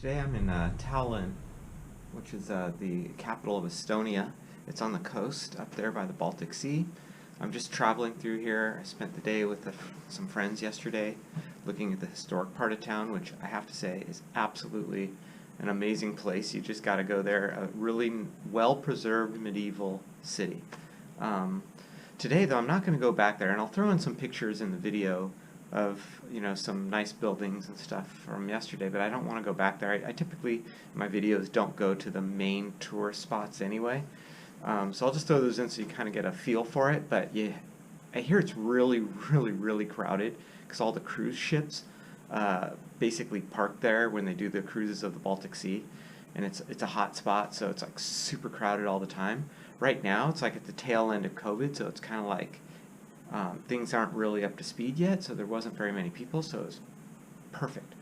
Today I'm in Tallinn, which is the capital of Estonia. It's on the coast up there by the Baltic Sea. I'm just traveling through here. I spent the day with some friends yesterday looking at the historic part of town, which I have to say is absolutely an amazing place. You just got to go there. A really well-preserved medieval city. Today, though, I'm not going to go back there, and I'll throw in some pictures in the video of, you know, some nice buildings and stuff from yesterday, but I don't want to go back there. I typically, in my videos, don't go to the main tourist spots anyway, so I'll just throw those in so you kind of get a feel for it. But yeah, I hear it's really crowded because all the cruise ships basically park there when they do the cruises of the Baltic Sea, and it's a hot spot, so it's like super crowded all the time. Right now, it's like at the tail end of COVID, so it's kind of like things aren't really up to speed yet, so there wasn't very many people, so it was perfect.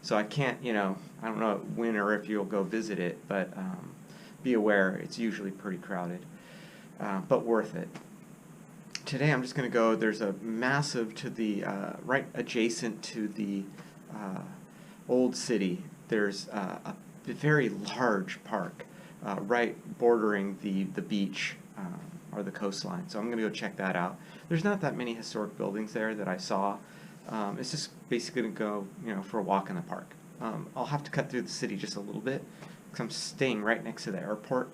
So I can't, I don't know when or if you'll go visit it, but be aware it's usually pretty crowded, but worth it. Today I'm just going to go, there's a massive to the, right adjacent to the old city, there's a very large park right bordering the beach or the coastline, so I'm going to go check that out. There's not that many historic buildings there that I saw. It's just basically going to go, for a walk in the park. I'll have to cut through the city just a little bit because I'm staying right next to the airport.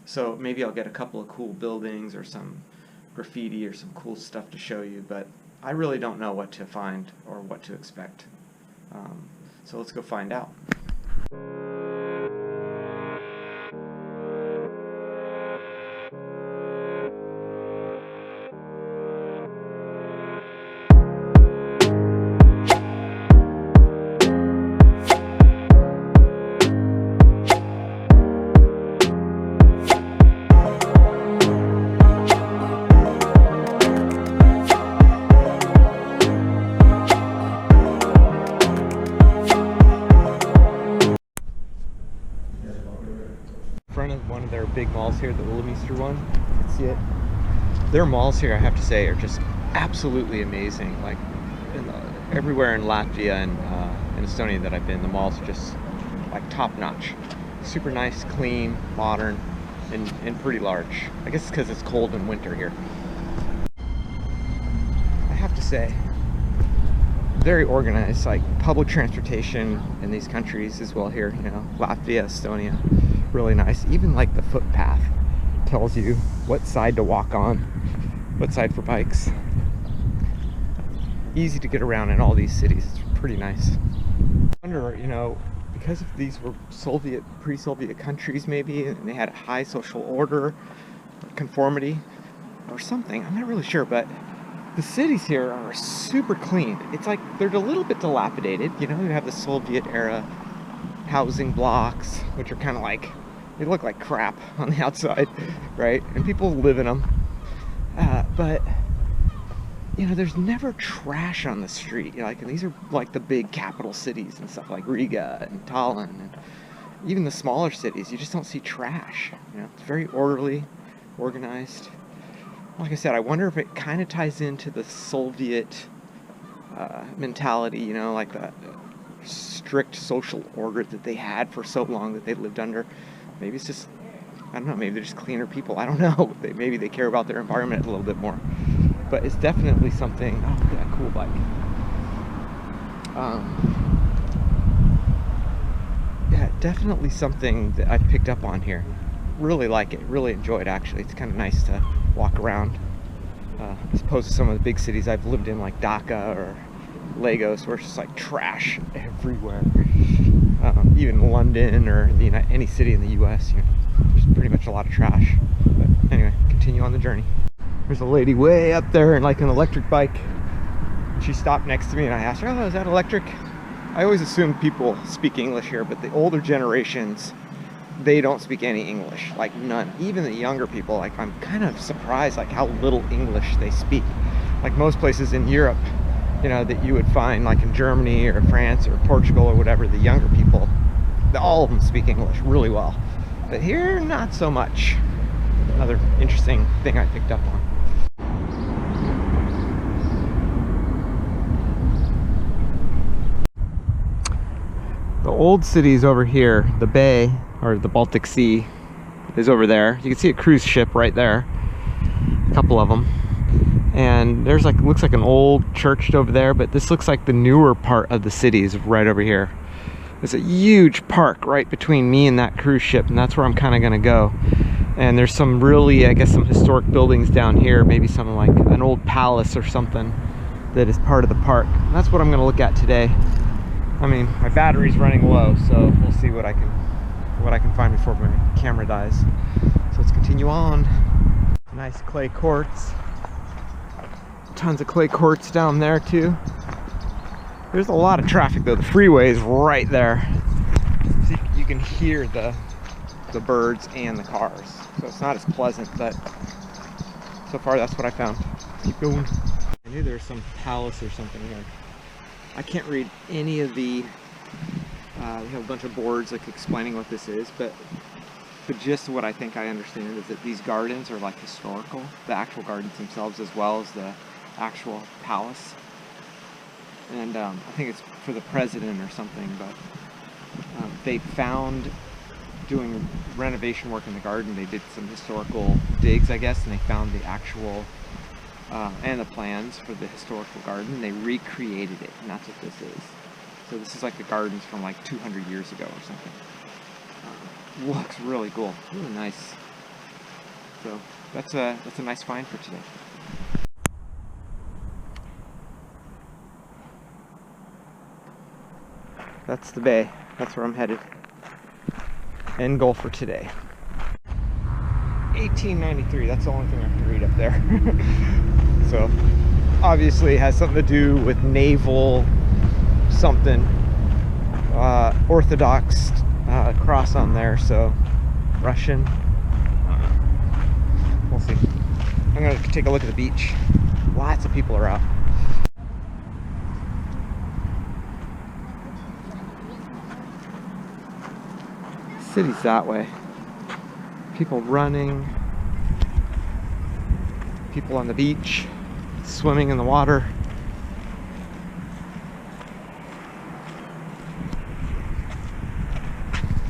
So maybe I'll get a couple of cool buildings or some graffiti or some cool stuff to show you, but I really don't know what to find or what to expect. So let's go find out. Front of one of their big malls here, the Ülemiste one. You can see it. Their malls here, I have to say, are just absolutely amazing. Like everywhere in Latvia and in Estonia that I've been, the malls are just like top notch. Super nice, clean, modern, and pretty large. I guess it's because it's cold in winter here. I have to say, very organized, like public transportation in these countries as well here, Latvia, Estonia, really nice. Even like the footpath tells you what side to walk on, what side for bikes. Easy to get around in all these cities. It's pretty nice. I wonder, because if these were pre-Soviet countries maybe, and they had a high social order, or conformity, or something, I'm not really sure, but the cities here are super clean. It's like they're a little bit dilapidated. You have the Soviet era housing blocks, which are kind of like, they look like crap on the outside, right? And people live in them. But, there's never trash on the street. And these are like the big capital cities and stuff like Riga and Tallinn, and even the smaller cities, you just don't see trash. It's very orderly, organized. Like I said, I wonder if it kind of ties into the Soviet mentality, like the strict social order that they had for so long that they lived under. Maybe it's just, I don't know, maybe they're just cleaner people. I don't know. Maybe they care about their environment a little bit more. But it's definitely something, oh yeah, cool bike. Yeah, definitely something that I've picked up on here. Really like it, really enjoy it actually. It's kind of nice to walk around as opposed to some of the big cities I've lived in, like Dhaka or Lagos, where it's just like trash everywhere. Even London or any city in the US, there's pretty much a lot of trash. But anyway, continue on the journey. There's a lady way up there in like an electric bike. She stopped next to me and I asked her, oh, is that electric? I always assume people speak English here, but the older generations, they don't speak any English, like none. Even the younger people, like I'm kind of surprised like how little English they speak. Like most places in Europe, that you would find, like in Germany or France or Portugal or whatever, the younger people, all of them speak English really well. But here, not so much. Another interesting thing I picked up on. The old city's over here. The bay, or the Baltic Sea, is over there. You can see a cruise ship right there. A couple of them. And there's like, looks like an old church over there, but this looks like the newer part of the city is right over here. There's a huge park right between me and that cruise ship, and that's where I'm kind of gonna go. And there's some really, I guess, some historic buildings down here, maybe something like an old palace or something that is part of the park. And that's what I'm gonna look at today. I mean, my battery's running low, so we'll see what I can find before my camera dies. So let's continue on. Nice clay courts. Tons of clay courts down there too. There's a lot of traffic though. The freeway is right there. So you can hear the birds and the cars. So it's not as pleasant, but so far that's what I found. Keep going. I knew there was some palace or something here. I can't read any of the, we have a bunch of boards like explaining what this is, but the gist of what I think I understand is that these gardens are like historical, the actual gardens themselves as well as the actual palace. And I think it's for the president or something, but they found, doing renovation work in the garden, they did some historical digs, I guess, and they found the actual and the plans for the historical garden. They recreated it, and that's what this is. So this is like the gardens from like 200 years ago or something. Looks really cool, really nice. So that's a nice find for today. That's the bay. That's where I'm headed. End goal for today. 1893, that's the only thing I have to read up there. So, obviously it has something to do with naval something. Orthodox cross on there, so Russian. We'll see. I'm gonna take a look at the beach. Lots of people are out. City's that way. People running, people on the beach, swimming in the water.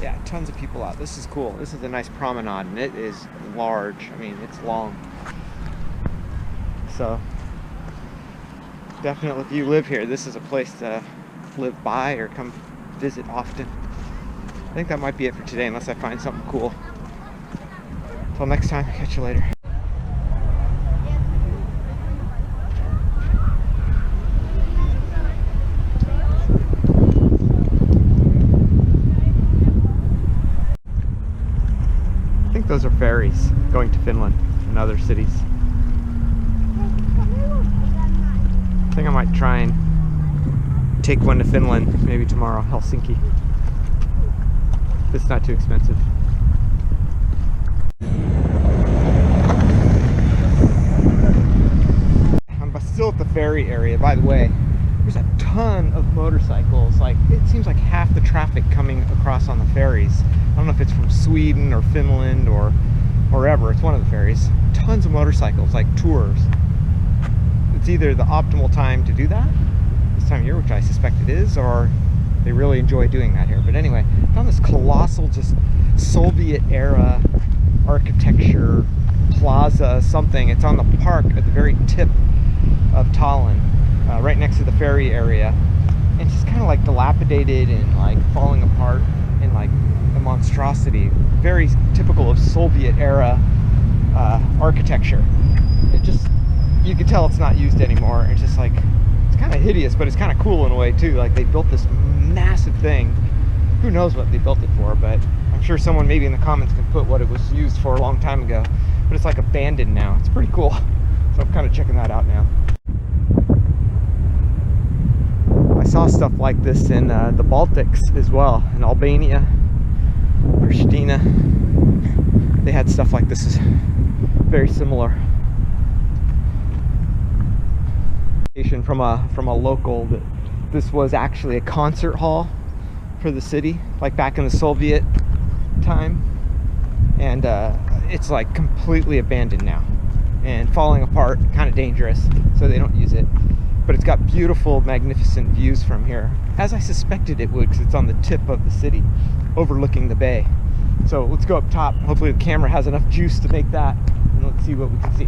Yeah, tons of people out. This is cool. This is a nice promenade, and it is large. I mean, it's long. So, definitely if you live here, this is a place to live by or come visit often. I think that might be it for today, unless I find something cool. Until next time, catch you later. I think those are ferries going to Finland and other cities. I think I might try and take one to Finland, maybe tomorrow, Helsinki. It's not too expensive. I'm still at the ferry area. By the way, there's a ton of motorcycles. Like, it seems like half the traffic coming across on the ferries. I don't know if it's from Sweden or Finland or wherever. It's one of the ferries. Tons of motorcycles, like tours. It's either the optimal time to do that this time of year, which I suspect it is, or they really enjoy doing that here. But anyway, I found this colossal, just Soviet era architecture plaza something. It's on the park at the very tip of Tallinn, right next to the ferry area. And it's just kind of like dilapidated and like falling apart in like a monstrosity. Very typical of Soviet era architecture. It just, you can tell it's not used anymore. It's just like, it's kind of hideous, but it's kind of cool in a way too. Like, they built this massive thing. Who knows what they built it for, but I'm sure someone maybe in the comments can put what it was used for a long time ago. But it's like abandoned now. It's pretty cool. So I'm kind of checking that out now. I saw stuff like this in the Baltics as well, in Albania, Pristina. They had stuff like this, is very similar. From a local that this was actually a concert hall for the city, like back in the Soviet time, and it's like completely abandoned now and falling apart, kind of dangerous, so they don't use it. but it's got beautiful, magnificent views from here, as I suspected it would, because it's on the tip of the city, overlooking the bay. So let's go up top. Hopefully the camera has enough juice to make that, and let's see what we can see.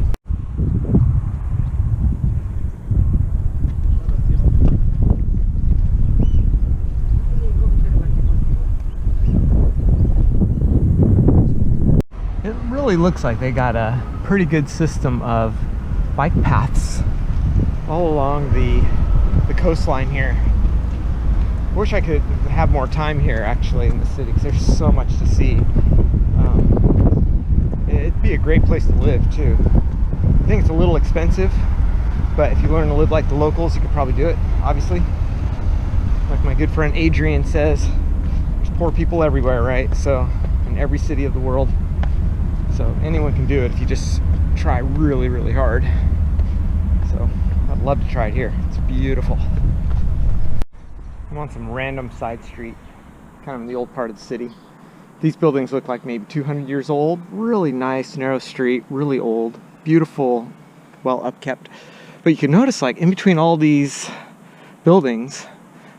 It really looks like they got a pretty good system of bike paths all along the coastline here. I wish I could have more time here actually in the city, because there's so much to see. It'd be a great place to live too. I think it's a little expensive, but if you learn to live like the locals, you could probably do it, obviously. Like my good friend Adrian says, there's poor people everywhere, right? So, in every city of the world. So anyone can do it if you just try really, really hard. So I'd love to try it here. It's beautiful. I'm on some random side street, kind of in the old part of the city. These buildings look like maybe 200 years old. Really nice, narrow street, really old, beautiful, well upkept. But you can notice, like, in between all these buildings,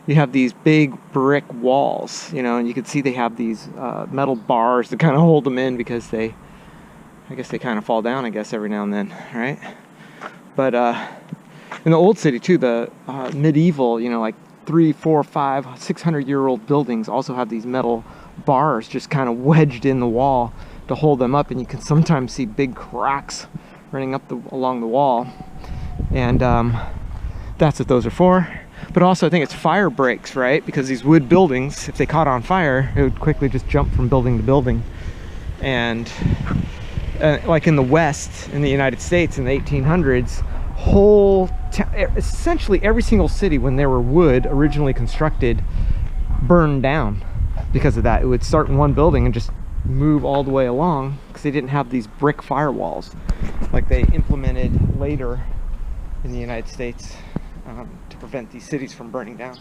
you have these big brick walls, you know, and you can see they have these metal bars that kind of hold them in, because I guess they kind of fall down, I guess, every now and then, right? But in the old city too, the medieval, you know, like 300, 400, 500, 600-year-old buildings also have these metal bars just kind of wedged in the wall to hold them up, and you can sometimes see big cracks running up along the wall, and that's what those are for. But also I think it's fire breaks, right? Because these wood buildings, if they caught on fire, it would quickly just jump from building to building. And like in the West, in the United States in the 1800s, essentially every single city, when there were wood originally constructed, burned down because of that. It would start in one building and just move all the way along, because they didn't have these brick firewalls like they implemented later in the United States to prevent these cities from burning down.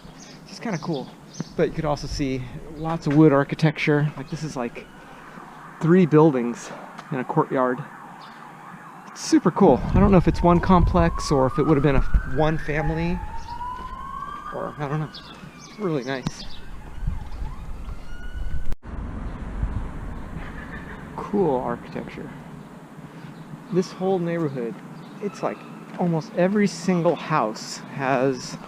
It's kind of cool. But you could also see lots of wood architecture. Like, this is like 3 buildings in a courtyard. It's super cool. I don't know if it's one complex or if it would have been one family, or I don't know. It's really nice. Cool architecture. This whole neighborhood, it's like almost every single house has,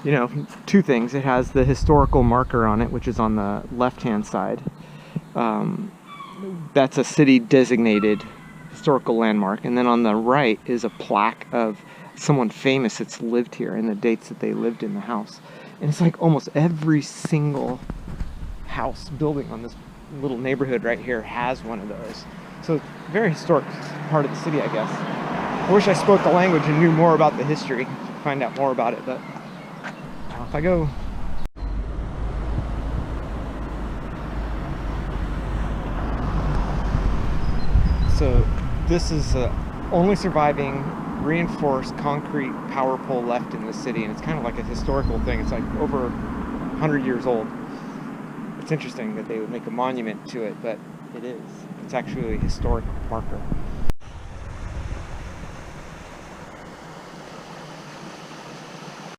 you know, 2 things. It has the historical marker on it, which is on the left-hand side. That's a city designated historical landmark, and then on the right is a plaque of someone famous that's lived here and the dates that they lived in the house. And it's like almost every single house building on this little neighborhood right here has one of those. So it's a very historic part of the city, I guess. I wish I spoke the language and knew more about the history to find out more about it, but off I go. So this is the only surviving reinforced concrete power pole left in the city, and it's kind of like a historical thing. It's like over 100 years old. It's interesting that they would make a monument to it, but it is. It's actually a historic marker.